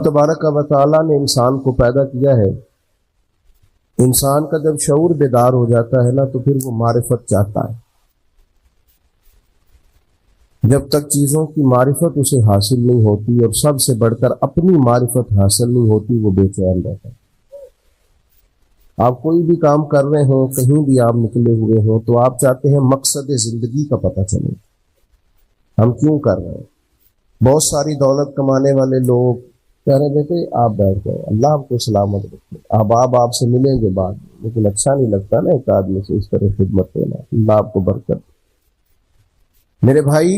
تبارک و تعالیٰ نے انسان کو پیدا کیا ہے، انسان کا جب شعور بیدار ہو جاتا ہے نا تو پھر وہ معرفت چاہتا ہے۔ جب تک چیزوں کی معرفت اسے حاصل نہیں ہوتی اور سب سے بڑھ کر اپنی معرفت حاصل نہیں ہوتی، وہ بے چین رہتا ہے۔ آپ کوئی بھی کام کر رہے ہوں، کہیں بھی آپ نکلے ہوئے ہوں، تو آپ چاہتے ہیں مقصد زندگی کا پتہ چلے، ہم کیوں کر رہے ہیں۔ بہت ساری دولت کمانے والے لوگ کہہ رہے بیٹے آپ بیٹھ گئے، اللہ آپ کو سلامت رکھے، آپ سے ملیں گے بعد میں، لیکن اچھا نہیں لگتا نا ایک آدمی سے اس طرح خدمت دینا۔ اللہ آپ کو برکت۔ میرے بھائی،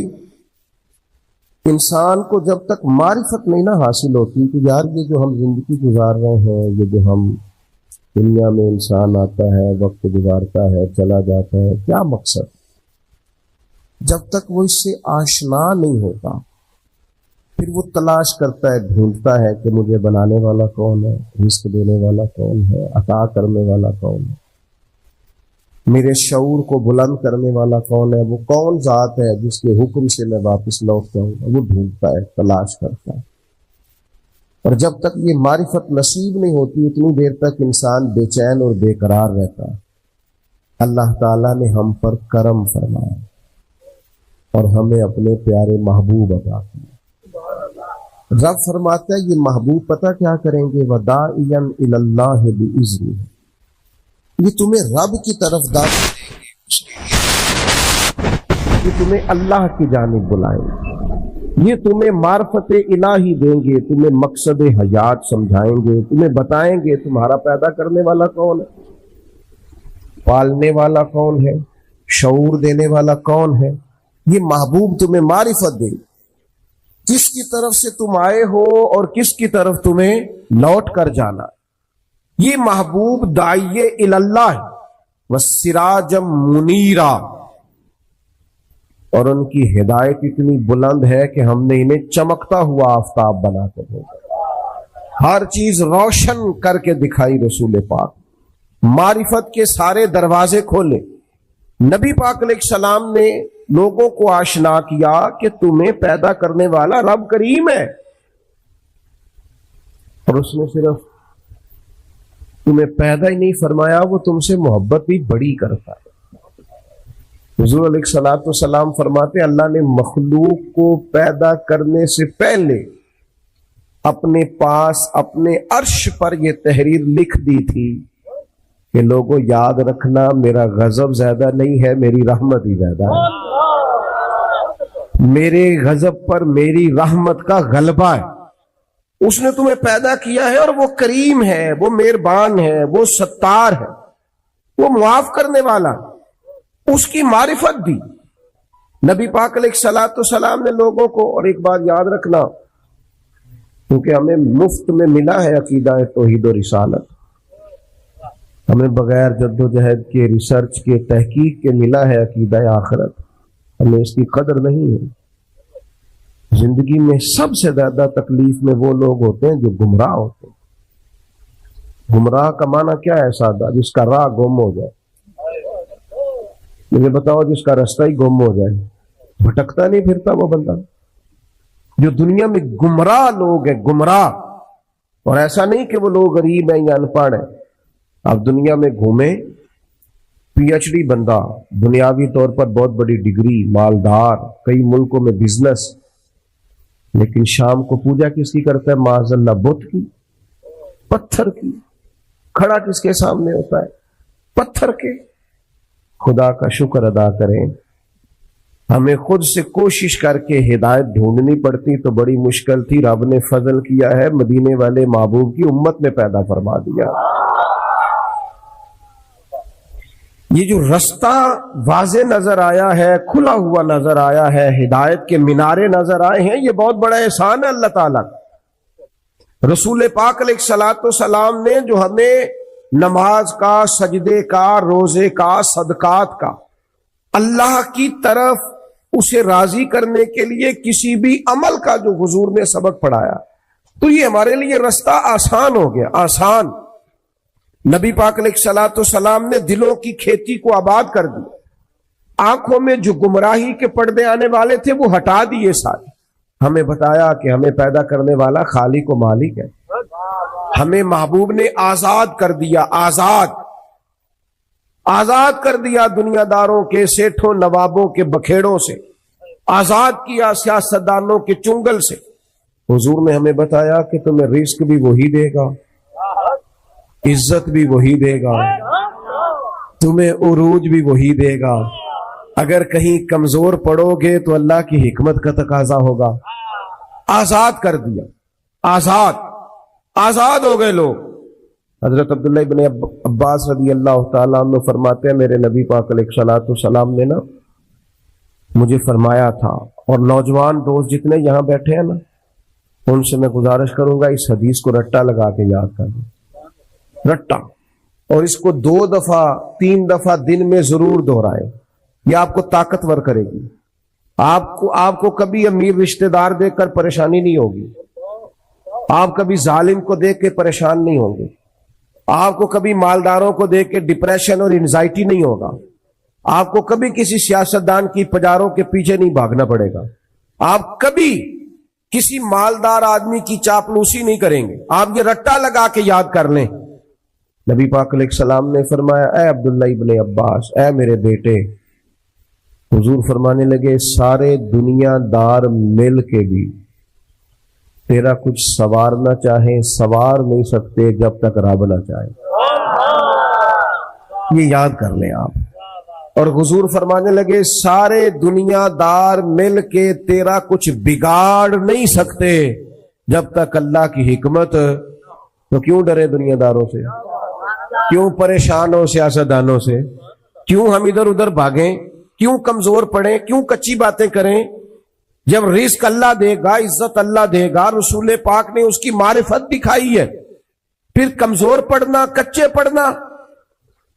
انسان کو جب تک معرفت نہیں نہ حاصل ہوتی کہ یار یہ جو ہم زندگی گزار رہے ہیں، یہ جو ہم دنیا میں انسان آتا ہے، وقت گزارتا ہے، چلا جاتا ہے، کیا مقصد، جب تک وہ اس سے آشنا نہیں ہوتا پھر وہ تلاش کرتا ہے، ڈھونڈتا ہے کہ مجھے بنانے والا کون ہے، رزق دینے والا کون ہے، عطا کرنے والا کون ہے، میرے شعور کو بلند کرنے والا کون ہے، وہ کون ذات ہے جس کے حکم سے میں واپس لوٹ جاؤں گا۔ وہ ڈھونڈتا ہے، تلاش کرتا ہے، اور جب تک یہ معرفت نصیب نہیں ہوتی اتنی دیر تک انسان بے چین اور بے قرار رہتا ہے۔ اللہ تعالیٰ نے ہم پر کرم فرمایا اور ہمیں اپنے پیارے محبوب عطا کیا۔ رب فرماتا ہے یہ محبوب پتہ کیا کریں گے، وَدَاعِيًا إِلَى اللَّهِ بِإِذْنِهِ، یہ تمہیں رب کی طرف دعوت دیں گے، یہ تمہیں اللہ کی جانب بلائیں گے، یہ تمہیں معرفت الہی دیں گے، تمہیں مقصد حیات سمجھائیں گے، تمہیں بتائیں گے تمہارا پیدا کرنے والا کون ہے، پالنے والا کون ہے، شعور دینے والا کون ہے۔ یہ محبوب تمہیں معرفت دے، کس کی طرف سے تم آئے ہو اور کس کی طرف تمہیں لوٹ کر جانا۔ یہ محبوب داعی اللہ وسراجم منیرا، اور ان کی ہدایت اتنی بلند ہے کہ ہم نے انہیں چمکتا ہوا آفتاب بنا کر بھیجا، ہر چیز روشن کر کے دکھائی۔ رسول پاک معرفت کے سارے دروازے کھولے، نبی پاک علیہ السلام نے لوگوں کو آشنا کیا کہ تمہیں پیدا کرنے والا رب کریم ہے، اور اس نے صرف تمہیں پیدا ہی نہیں فرمایا، وہ تم سے محبت بھی بڑی کرتا ہے۔ حضور علیہ السلام فرماتے اللہ نے مخلوق کو پیدا کرنے سے پہلے اپنے پاس اپنے عرش پر یہ تحریر لکھ دی تھی کہ لوگوں یاد رکھنا میرا غضب زیادہ نہیں ہے، میری رحمت ہی زیادہ ہے، میرے غضب پر میری رحمت کا غلبہ ہے۔ اس نے تمہیں پیدا کیا ہے اور وہ کریم ہے، وہ مہربان ہے، وہ ستار ہے، وہ معاف کرنے والا، اس کی معرفت دی۔ نبی پاک علیہ السلام نے لوگوں کو، اور ایک بات یاد رکھنا کیونکہ ہمیں مفت میں ملا ہے عقیدہ توحید و رسالت، ہمیں بغیر جد و جہد کے، ریسرچ کے، تحقیق کے ملا ہے عقیدہ آخرت، ہمیں اس کی قدر نہیں ہے۔ زندگی میں سب سے زیادہ تکلیف میں وہ لوگ ہوتے ہیں جو گمراہ ہوتے ہیں۔ گمراہ کا معنی کیا ہے؟ سادہ، جس کا راہ گم ہو جائے۔ مجھے بتاؤ جس کا رستہ ہی گم ہو جائے، بھٹکتا نہیں پھرتا وہ بندہ۔ جو دنیا میں گمراہ لوگ ہیں، گمراہ، اور ایسا نہیں کہ وہ لوگ غریب ہیں یا ان پڑھ ہیں، آپ دنیا میں گھومیں، پی ایچ ڈی بندہ، دنیاوی طور پر بہت بڑی ڈگری، مالدار، کئی ملکوں میں بزنس، لیکن شام کو پوجا کس کی کرتا ہے؟ معاذ اللہ بت کی، پتھر کی۔ کھڑا کس کے سامنے ہوتا ہے؟ پتھر کے۔ خدا کا شکر ادا کریں، ہمیں خود سے کوشش کر کے ہدایت ڈھونڈنی پڑتی تو بڑی مشکل تھی، رب نے فضل کیا ہے، مدینے والے محبوب کی امت میں پیدا فرما دیا۔ یہ جو رستہ واضح نظر آیا ہے، کھلا ہوا نظر آیا ہے، ہدایت کے مینارے نظر آئے ہیں، یہ بہت بڑا احسان ہے اللہ تعالیٰ۔ رسول پاک علیہ السلام نے جو ہمیں نماز کا، سجدے کا، روزے کا، صدقات کا، اللہ کی طرف اسے راضی کرنے کے لیے کسی بھی عمل کا جو حضور نے سبق پڑھایا، تو یہ ہمارے لیے رستہ آسان ہو گیا، آسان۔ نبی پاک علیہ السلام نے دلوں کی کھیتی کو آباد کر دی، آنکھوں میں جو گمراہی کے پردے آنے والے تھے وہ ہٹا دیے سارے، ہمیں بتایا کہ ہمیں پیدا کرنے والا خالق و مالک ہے. ہمیں محبوب نے آزاد کر دیا، آزاد کر دیا دنیا داروں کے، سیٹھوں نوابوں کے بکھیڑوں سے، آزاد کیا سیاستدانوں کے چنگل سے. حضور نے ہمیں بتایا کہ تمہیں رزق بھی وہی دے گا، عزت بھی وہی دے گا، تمہیں عروج بھی وہی دے گا. اگر کہیں کمزور پڑو گے تو اللہ کی حکمت کا تقاضا ہوگا. آزاد کر دیا، آزاد ہو گئے لوگ. حضرت عبداللہ ابن عباس رضی اللہ تعالیٰ عنہ فرماتے ہیں میرے نبی پاک علیہ الصلوۃ والسلام نے نا مجھے فرمایا تھا، اور نوجوان دوست جتنے یہاں بیٹھے ہیں نا ان سے میں گزارش کروں گا اس حدیث کو رٹا لگا کے یاد کر لیں، رٹا، اور اس کو 2 دفعہ 3 دفعہ دن میں ضرور دہرائیں. یہ آپ کو طاقتور کرے گی. آپ کو کبھی امیر رشتہ دار دیکھ کر پریشانی نہیں ہوگی، آپ کبھی ظالم کو دیکھ کے پریشان نہیں ہوں گے، آپ کو کبھی مالداروں کو دیکھ کے ڈپریشن اور انزائٹی نہیں ہوگا، آپ کو کبھی کسی سیاستدان کی پجاروں کے پیچھے نہیں بھاگنا پڑے گا، آپ کبھی کسی مالدار آدمی کی چاپلوسی نہیں کریں گے. آپ یہ رٹا لگا کے یاد کر لیں. نبی پاک علیہ السلام نے فرمایا اے عبداللہ ابن عباس، اے میرے بیٹے، حضور فرمانے لگے سارے دنیا دار مل کے بھی تیرا کچھ سوارنا چاہیں سوار نہیں سکتے جب تک رب نہ چاہے. یہ یاد کر لیں آپ. اور حضور فرمانے لگے سارے دنیا دار مل کے تیرا کچھ بگاڑ نہیں سکتے جب تک اللہ کی حکمت. تو کیوں ڈرے دنیا داروں سے؟ کیوں پریشان ہو سیاستدانوں سے؟ کیوں ہم ادھر ادھر بھاگیں؟ کیوں کمزور پڑیں؟ کیوں کچی باتیں کریں؟ جب رزق اللہ دے گا، عزت اللہ دے گا، رسول پاک نے اس کی معرفت دکھائی ہے. پھر کمزور پڑنا، کچے پڑنا.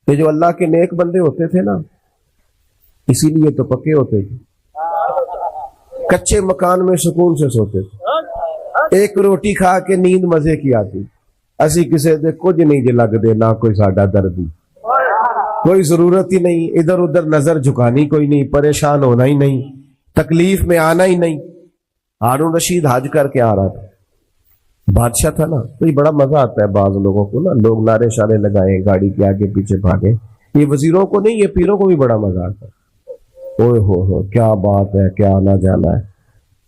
یہ جو اللہ کے نیک بندے ہوتے تھے نا اسی لیے تو پکے ہوتے تھے. کچے مکان میں سکون سے سوتے تھے، ایک روٹی کھا کے نیند مزے کی آتی. اسی کسی دے کچھ نہیں جے لگ دے، نہ کوئی ساڈا دردی، کوئی ضرورت ہی نہیں، ادھر ادھر نظر جھکانی کوئی نہیں، پریشان ہونا ہی نہیں، تکلیف میں آنا ہی نہیں. ہارون رشید حج کر کے آ رہا تھا، بادشاہ تھا نا. تو یہ بڑا مزہ آتا ہے بعض لوگوں کو نا، لوگ نعرے شارے لگائیں، گاڑی کے آگے پیچھے بھاگے. یہ وزیروں کو نہیں، یہ پیروں کو بھی بڑا مزہ آتا ہے. اوہ ہو کیا بات ہے، کیا آنا جانا ہے.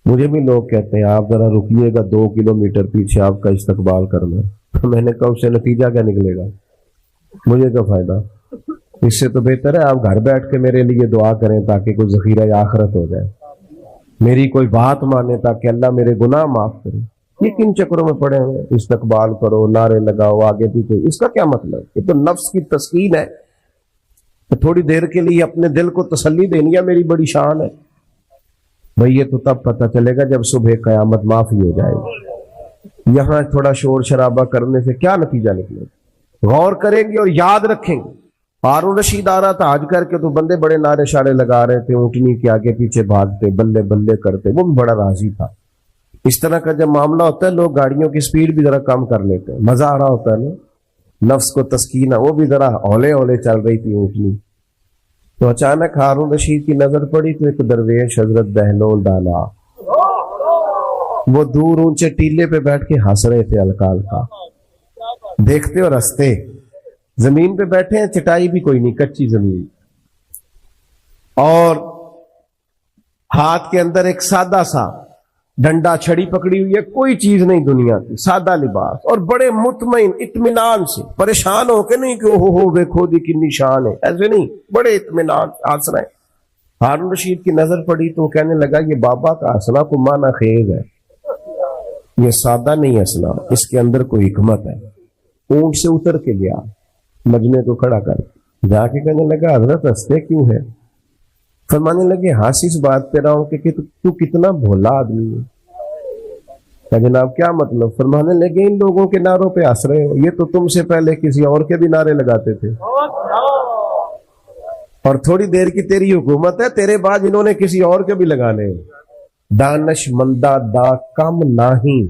مجھے بھی لوگ کہتے ہیں آپ ذرا رکیے گا 2 کلومیٹر پیچھے آپ کا استقبال کرنا ہے. میں نے کہا اس سے نتیجہ کیا نکلے گا، مجھے کیا فائدہ. اس سے تو بہتر ہے آپ گھر بیٹھ کے میرے لیے دعا کریں تاکہ کوئی ذخیرہ آخرت ہو جائے، میری کوئی بات مانے تاکہ اللہ میرے گناہ معاف کرے. یہ کن چکروں میں پڑے ہیں؟ استقبال کرو، نعرے لگاؤ، آگے پیچھے. اس کا کیا مطلب؟ یہ تو نفس کی تسکین ہے. تھوڑی دیر کے لیے اپنے دل کو تسلی دینی ہے میری بڑی شان ہے. بھئی یہ تو تب پتہ چلے گا جب صبح قیامت معافی ہو جائے گی. یہاں تھوڑا شور شرابہ کرنے سے کیا نتیجہ نکلے گا؟ غور کریں گے اور یاد رکھیں گے. ہارون رشید آ رہا تھا حج کر کے تو بندے بڑے نعرے شارے لگا رہے تھے، اونٹنی کے آگے پیچھے بھاگتے، بلے بلے کرتے. وہ بھی بڑا راضی تھا. اس طرح کا جب معاملہ ہوتا ہے لوگ گاڑیوں کی سپیڈ بھی ذرا کم کر لیتے ہیں. مزہ آ رہا ہوتا ہے نا، نفس کو تسکین. وہ بھی ذرا ہولے ہولے چل رہی تھی اونٹنی. تو اچانک ہارون رشید کی نظر پڑی تو ایک درویش حضرت بہلول ڈالا، وہ دور اونچے ٹیلے پہ بیٹھ کے ہنس رہے تھے ہلکا ہلکا، دیکھتے اور ہنستے. زمین پہ بیٹھے ہیں، چٹائی بھی کوئی نہیں، کچی زمین، اور ہاتھ کے اندر ایک سادہ سا ڈنڈا چھڑی پکڑی ہوئی ہے، کوئی چیز نہیں دنیا کی، سادہ لباس، اور بڑے مطمئن اطمینان سے، پریشان ہو کے نہیں کہ ہو دیکھو دی کتنی شان ہے، ایسے نہیں، بڑے اطمینان ہنس رہے ہیں. ہارون رشید کی نظر پڑی تو وہ کہنے لگا یہ بابا کا ہنسنا کو معنی خیز ہے، یہ سادہ نہیں ہنسنا، اس کے اندر کوئی حکمت ہے. اونٹ سے اتر کے گیا، مجمع کو کھڑا کر جا کے کہنے لگا حضرت ہنستے کیوں ہے؟ فرمانے لگے ہنس اس بات پہ رہا ہوں کہ تو کتنا بھولا آدمی ہے. کہ جناب کیا مطلب؟ فرمانے لگے ان لوگوں کے نعروں پہ ہنس رہے ہو، یہ تو تم سے پہلے کسی اور کے بھی نعرے لگاتے تھے، اور تھوڑی دیر کی تیری حکومت ہے، تیرے بعد انہوں نے کسی اور کے بھی لگانے. دانش مندہ دا کم نہیں،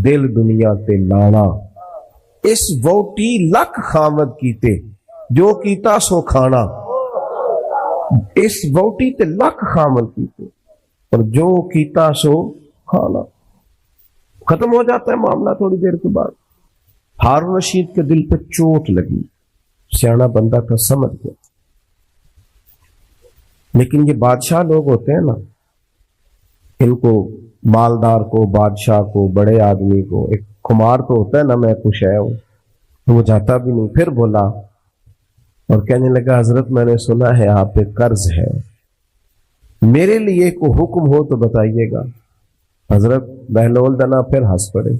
دل دنیا تے لانا، اس ووٹی لکھ خامد کیتے جو کیتا سو کھانا. اس ووٹی تے لکھ خامد کیتے، اور جو کیتا سو کھانا. ختم ہو جاتا ہے معاملہ تھوڑی دیر کے بعد. ہارون رشید کے دل پہ چوٹ لگی, سیانا بندہ تھا, سمجھ گیا. لیکن یہ بادشاہ لوگ ہوتے ہیں نا, ان کو مالدار کو, بادشاہ کو, بڑے آدمی کو ایک خمار تو ہوتا ہے نا, میں خوش ہے ہوں, وہ جاتا بھی نہیں. پھر بولا اور کہنے لگا حضرت میں نے سنا ہے آپ پہ قرض ہے, میرے لیے کوئی حکم ہو تو بتائیے گا. حضرت بہلول دنا پھر ہنس پڑے.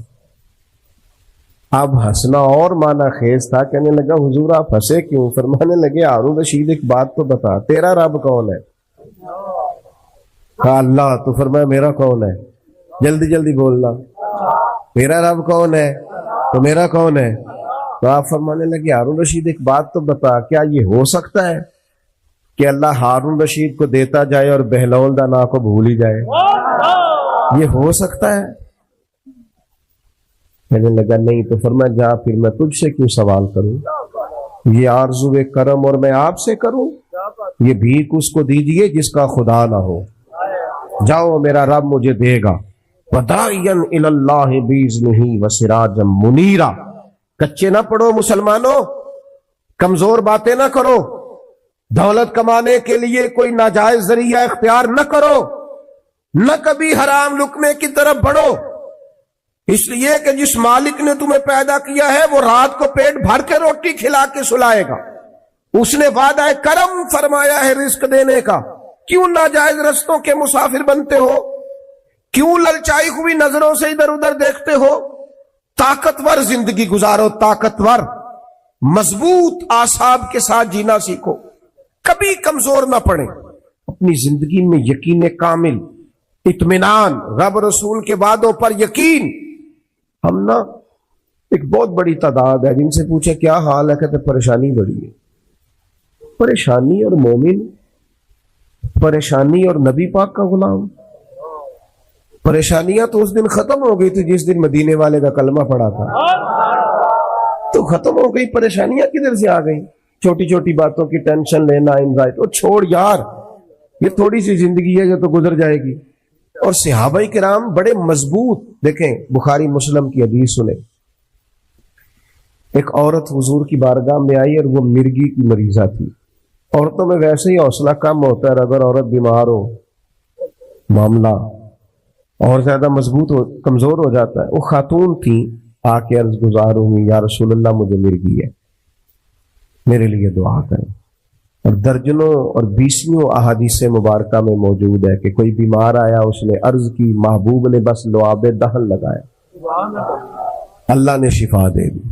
اب ہنسنا اور مانا خیز تھا. کہنے لگا حضور آپ ہنسے کیوں؟ فرمانے لگے ہارون رشید ایک بات تو بتا, تیرا رب کون ہے؟ کہا اللہ. تو فرمایا میرا کون ہے؟ جلدی جلدی بولنا, میرا رب کون ہے؟ تو میرا کون ہے؟ تو آپ فرمانے لگے ہارون رشید ایک بات تو بتا, کیا یہ ہو سکتا ہے کہ اللہ ہارون رشید کو دیتا جائے اور بہلول دانا کو بھول ہی جائے؟ یہ ہو سکتا ہے؟ کہنے لگا نہیں. تو فرمایا جا پھر میں تجھ سے کیوں سوال کروں, یہ آرزو کرم اور میں آپ سے کروں؟ یہ بھیک اس کو دیجئے جس کا خدا نہ ہو. جاؤ میرا رب مجھے دے گا. وَدَاعِيًا إِلَى اللَّهِ بِإِذْنِهِ وَسِرَاجًا مُنِيرًا. کچے نہ پڑھو مسلمانوں, کمزور باتیں نہ کرو, دولت کمانے کے لیے کوئی ناجائز ذریعہ اختیار نہ کرو, نہ کبھی حرام لقمے کی طرف بڑھو. اس لیے کہ جس مالک نے تمہیں پیدا کیا ہے وہ رات کو پیٹ بھر کے روٹی کھلا کے سلائے گا. اس نے وعدہ کرم فرمایا ہے رزق دینے کا. کیوں ناجائز رستوں کے مسافر بنتے ہو؟ کیوں للچائی ہوئی نظروں سے ادھر ادھر دیکھتے ہو؟ طاقتور زندگی گزارو, طاقتور مضبوط اعصاب کے ساتھ جینا سیکھو, کبھی کمزور نہ پڑے. اپنی زندگی میں یقین کامل, اطمینان, رب رسول کے وعدوں پر یقین. ہم نا ایک بہت بڑی تعداد ہے جن سے پوچھے کیا حال ہے, کہتے پریشانی بڑی ہے. پریشانی اور مومن, پریشانی اور نبی پاک کا غلام. پریشانیاں تو اس دن ختم ہو گئی تھی جس دن مدینے والے کا کلمہ پڑا تھا, تو ختم ہو گئی. پریشانیاں کدھر سے آ گئی؟ چھوٹی چھوٹی باتوں کی ٹینشن لینا, انزائٹی. اور چھوڑ یار, یہ تھوڑی سی زندگی ہے جو تو گزر جائے گی. اور صحابہ کرام بڑے مضبوط. دیکھیں بخاری مسلم کی حدیث سنیں. ایک عورت حضور کی بارگاہ میں آئی اور وہ مرگی کی مریضہ تھی. عورتوں میں ویسے ہی حوصلہ کم ہوتا ہے, اگر عورت بیمار ہو معاملہ اور زیادہ مضبوط ہو, کمزور ہو جاتا ہے. وہ خاتون تھی, آ کے عرض گزار ہوئی یا رسول اللہ مجھے مرگی ہے, میرے لیے دعا کریں. اور درجنوں اور بیسیوں احادیث مبارکہ میں موجود ہے کہ کوئی بیمار آیا, اس نے عرض کی, محبوب نے بس لعاب دہن لگایا, اللہ نے شفا دے دی.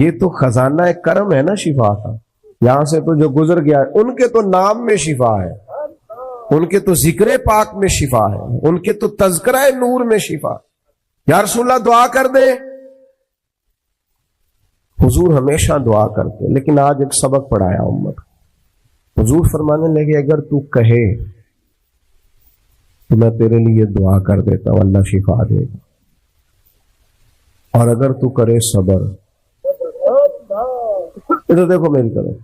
یہ تو خزانہ کرم ہے نا شفا کا. یہاں سے تو جو گزر گیا ہے, ان کے تو نام میں شفا ہے, ان کے تو ذکر پاک میں شفا ہے, ان کے تو تذکرہ نور میں شفا. یا رسول اللہ دعا کر دے. حضور ہمیشہ دعا کرتے, لیکن آج ایک سبق پڑھایا امت. حضور فرمانے لگے اگر تو کہے تو میں تیرے لیے دعا کر دیتا ہوں, اللہ شفا دے گا. اور اگر تو کرے صبر. تو دیکھو میری طرف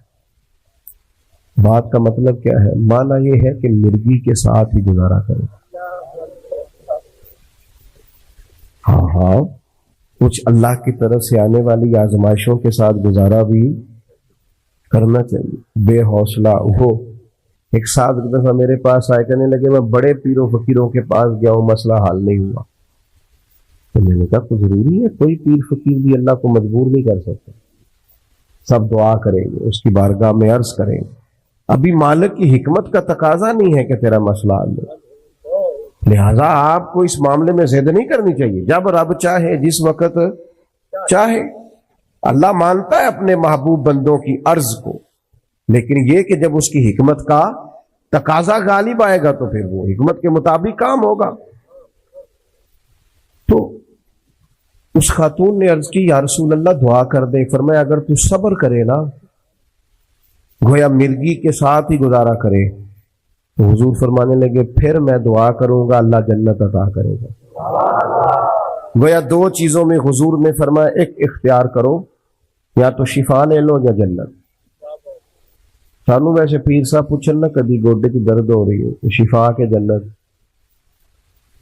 بات کا مطلب کیا ہے, معنی یہ ہے کہ مرگی کے ساتھ ہی گزارا کرے. ہاں کچھ اللہ کی طرف سے آنے والی آزمائشوں کے ساتھ گزارا بھی کرنا چاہیے. بے حوصلہ ہو. ایک ساتھ ایک دفعہ میرے پاس آئے, کہنے لگے میں بڑے پیروں فقیروں کے پاس گیا ہوں, مسئلہ حل نہیں ہوا. تو میں نے کہا تو ضروری ہے, کوئی پیر فقیر بھی اللہ کو مجبور نہیں کر سکتا. سب دعا کریں گے, اس کی بارگاہ میں عرض کریں گے. ابھی مالک کی حکمت کا تقاضا نہیں ہے کہ تیرا مسئلہ حل ہو, لہذا آپ کو اس معاملے میں زد نہیں کرنی چاہیے. جب رب چاہے, جس وقت چاہے. اللہ مانتا ہے اپنے محبوب بندوں کی عرض کو, لیکن یہ کہ جب اس کی حکمت کا تقاضا غالب آئے گا تو پھر وہ حکمت کے مطابق کام ہوگا. تو اس خاتون نے عرض کی یا رسول اللہ دعا کر دے. فرمایا اگر تو صبر کرے نا, گویا مرگی کے ساتھ ہی گزارا کرے, تو حضور فرمانے لگے پھر میں دعا کروں گا, اللہ جنت عطا کرے گا. گویا دو چیزوں میں حضور نے فرمایا ایک اختیار کرو, یا تو شفا لے لو یا جنت. سانو ویسے پیر صاحب پوچھن نا کدی گوڈے کی درد ہو رہی ہے, شفا کے جنت,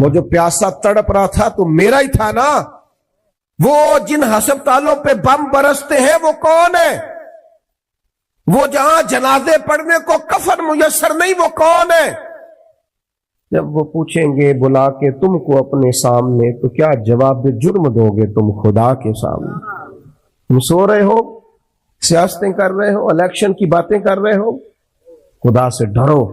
وہ جو پیاسا تڑپ رہا تھا تو میرا ہی تھا نا. وہ جن ہسپتالوں پہ بم برستے ہیں وہ کون ہے؟ وہ جہاں جنازے پڑھنے کو کفن میسر نہیں وہ کون ہے؟ جب وہ پوچھیں گے بلا کے تم کو اپنے سامنے تو کیا جواب جرم دو گے تم خدا کے سامنے؟ تم سو رہے ہو، سیاستیں کر رہے ہو، الیکشن کی باتیں کر رہے ہو، خدا سے ڈرو.